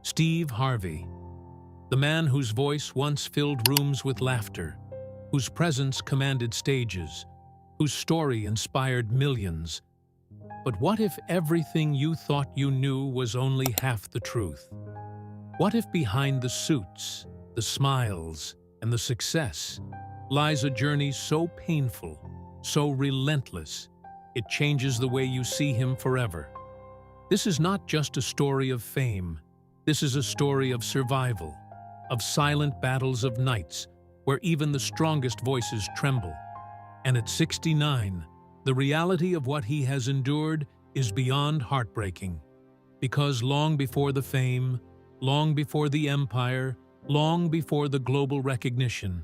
Steve Harvey, the man whose voice once filled rooms with laughter, whose presence commanded stages, whose story inspired millions. But what if everything you thought you knew was only half the truth? What if behind the suits, the smiles, and the success lies a journey so painful, so relentless, it changes the way you see him forever? This is not just a story of fame. This is a story of survival, of silent battles of nights where even the strongest voices tremble. And at 69, the reality of what he has endured is beyond heartbreaking. Because long before the fame, long before the empire, long before the global recognition,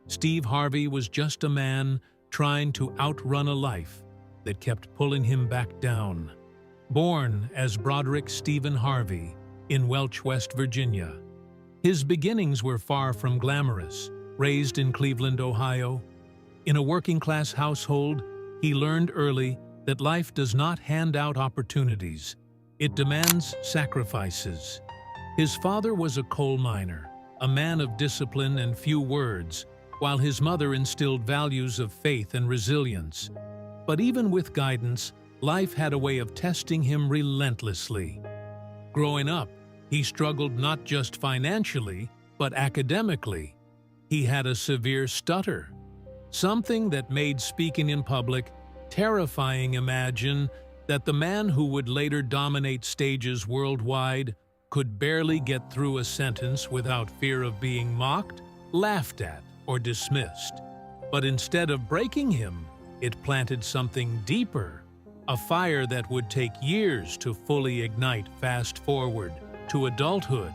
Steve Harvey was just a man trying to outrun a life that kept pulling him back down. Born as Broderick Stephen Harvey in Welch, West Virginia, his beginnings were far from glamorous. Raised in Cleveland, Ohio, in a working-class household, he learned early that life does not hand out opportunities. It demands sacrifices. His father was a coal miner, a man of discipline and few words, while his mother instilled values of faith and resilience. But even with guidance, life had a way of testing him relentlessly. Growing up, he struggled not just financially, but academically. He had a severe stutter, something that made speaking in public terrifying. Imagine that the man who would later dominate stages worldwide could barely get through a sentence without fear of being mocked, laughed at, or dismissed. But instead of breaking him, it planted something deeper, a fire that would take years to fully ignite. Fast forward to adulthood,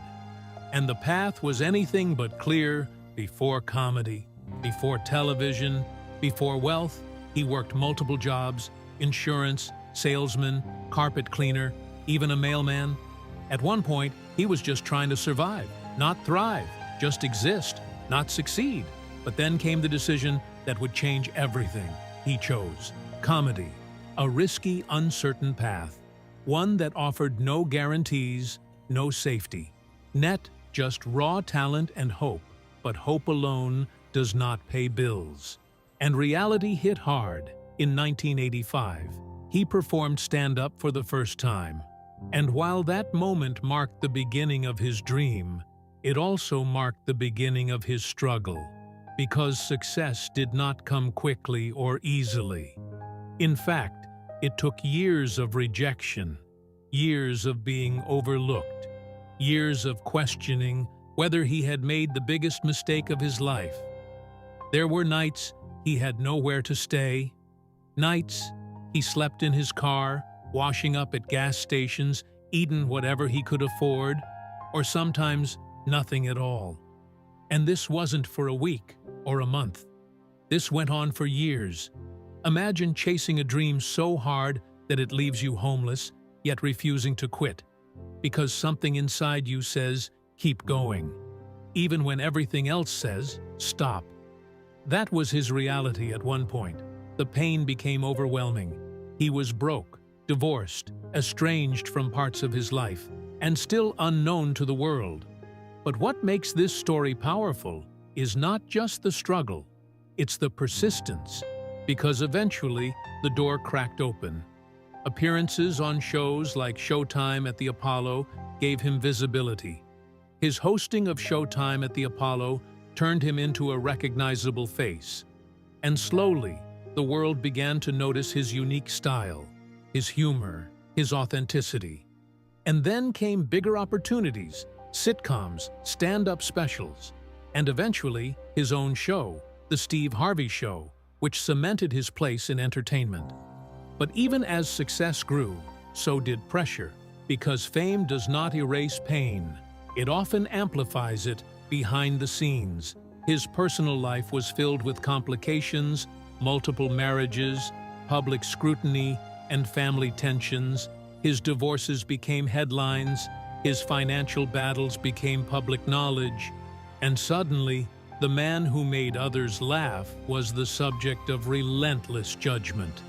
and the path was anything but clear. Before comedy, before television, before wealth, he worked multiple jobs: insurance, salesman, carpet cleaner, even a mailman. At one point, he was just trying to survive, not thrive, just exist, not succeed. But then came the decision that would change everything. He chose comedy, a risky, uncertain path, one that offered no guarantees, no safety net, just raw talent and hope. But hope alone does not pay bills. And reality hit hard. In 1985, he performed stand-up for the first time. And while that moment marked the beginning of his dream, it also marked the beginning of his struggle. Because success did not come quickly or easily. In fact, it took years of rejection, years of being overlooked, years of questioning whether he had made the biggest mistake of his life. There were nights he had nowhere to stay, nights he slept in his car, washing up at gas stations, eating whatever he could afford, or sometimes nothing at all. And this wasn't for a week or a month. This went on for years. Imagine chasing a dream so hard that it leaves you homeless, yet refusing to quit, because something inside you says, keep going, even when everything else says, stop. That was his reality at one point. The pain became overwhelming. He was broke, divorced, estranged from parts of his life, and still unknown to the world. But what makes this story powerful is not just the struggle, it's the persistence, because eventually the door cracked open. Appearances on shows like Showtime at the Apollo gave him visibility. His hosting of Showtime at the Apollo turned him into a recognizable face. And slowly, the world began to notice his unique style, his humor, his authenticity. And then came bigger opportunities, sitcoms, stand-up specials, and eventually his own show, The Steve Harvey Show, which cemented his place in entertainment. But even as success grew, so did pressure, because fame does not erase pain. It often amplifies it behind the scenes. His personal life was filled with complications, multiple marriages, public scrutiny, and family tensions. His divorces became headlines, his financial battles became public knowledge, and suddenly, the man who made others laugh was the subject of relentless judgment.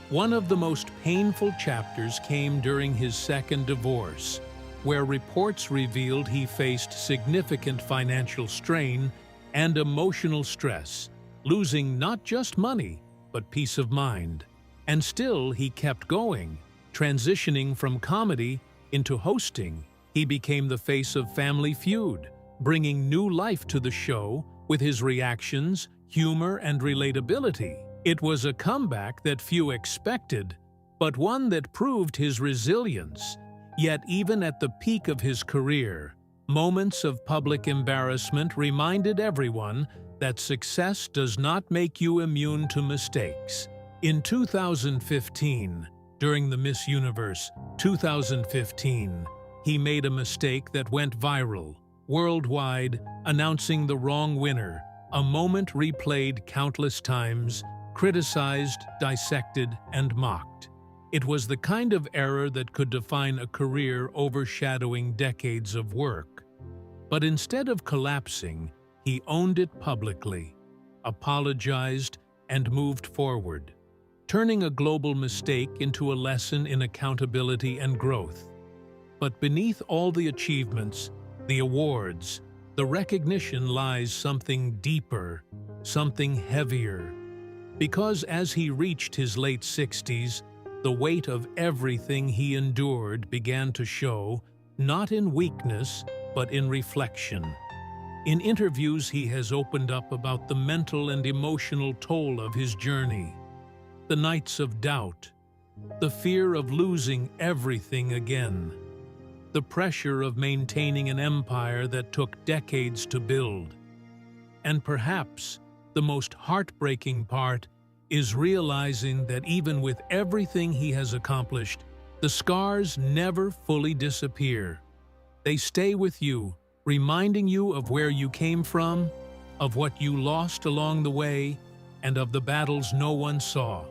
One of the most painful chapters came during his second divorce. where reports revealed he faced significant financial strain and emotional stress, losing not just money, but peace of mind. And still he kept going, transitioning from comedy into hosting. He became the face of Family Feud, bringing new life to the show with his reactions, humor, and relatability. It was a comeback that few expected, but one that proved his resilience. Yet even at the peak of his career, moments of public embarrassment reminded everyone that success does not make you immune to mistakes. In 2015, during the Miss Universe 2015, he made a mistake that went viral worldwide, announcing the wrong winner, a moment replayed countless times, criticized, dissected, and mocked. It was the kind of error that could define a career overshadowing decades of work. But instead of collapsing, he owned it publicly, apologized, and moved forward, turning a global mistake into a lesson in accountability and growth. But beneath all the achievements, the awards, the recognition lies something deeper, something heavier. Because as he reached his late 60s, the weight of everything he endured began to show, not in weakness, but in reflection. In interviews, he has opened up about the mental and emotional toll of his journey, the nights of doubt, the fear of losing everything again, the pressure of maintaining an empire that took decades to build. And perhaps the most heartbreaking part is realizing that even with everything he has accomplished, the scars never fully disappear. They stay with you, reminding you of where you came from, of what you lost along the way, and of the battles no one saw.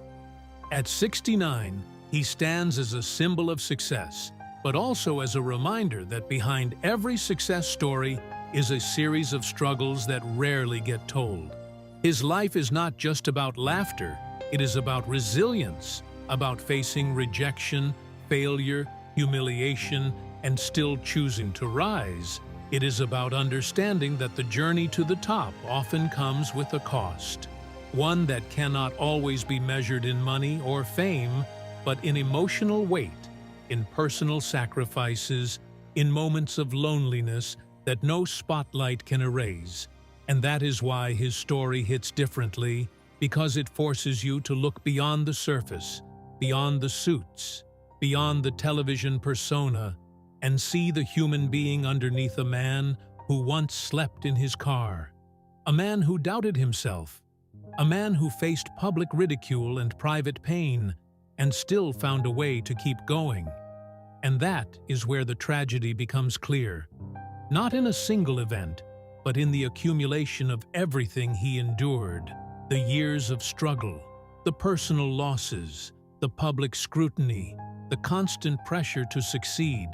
At 69, he stands as a symbol of success, but also as a reminder that behind every success story is a series of struggles that rarely get told. His life is not just about laughter, it is about resilience, about facing rejection, failure, humiliation, and still choosing to rise. It is about understanding that the journey to the top often comes with a cost, one that cannot always be measured in money or fame, but in emotional weight, in personal sacrifices, in moments of loneliness that no spotlight can erase. And that is why his story hits differently, because it forces you to look beyond the surface, beyond the suits, beyond the television persona, and see the human being underneath a man who once slept in his car, a man who doubted himself, a man who faced public ridicule and private pain, and still found a way to keep going. And that is where the tragedy becomes clear, not in a single event, but in the accumulation of everything he endured, the years of struggle, the personal losses, the public scrutiny, the constant pressure to succeed.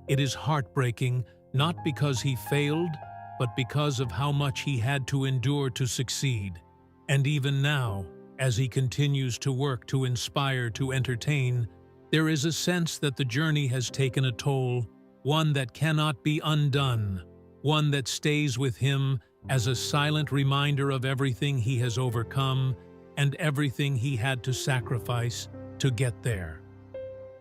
It is heartbreaking, not because he failed, but because of how much he had to endure to succeed. And even now, as he continues to work to inspire, to entertain, there is a sense that the journey has taken a toll, one that cannot be undone, one that stays with him as a silent reminder of everything he has overcome and everything he had to sacrifice to get there.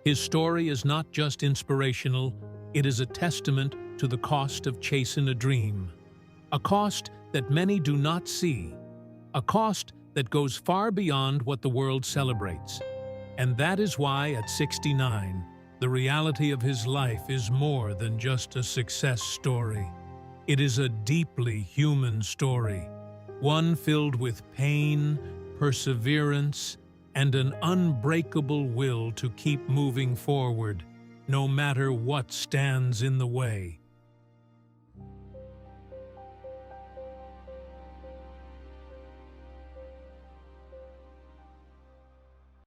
His story is not just inspirational, it is a testament to the cost of chasing a dream, a cost that many do not see, a cost that goes far beyond what the world celebrates. And that is why at 69, the reality of his life is more than just a success story. It is a deeply human story, one filled with pain, perseverance, and an unbreakable will to keep moving forward, no matter what stands in the way.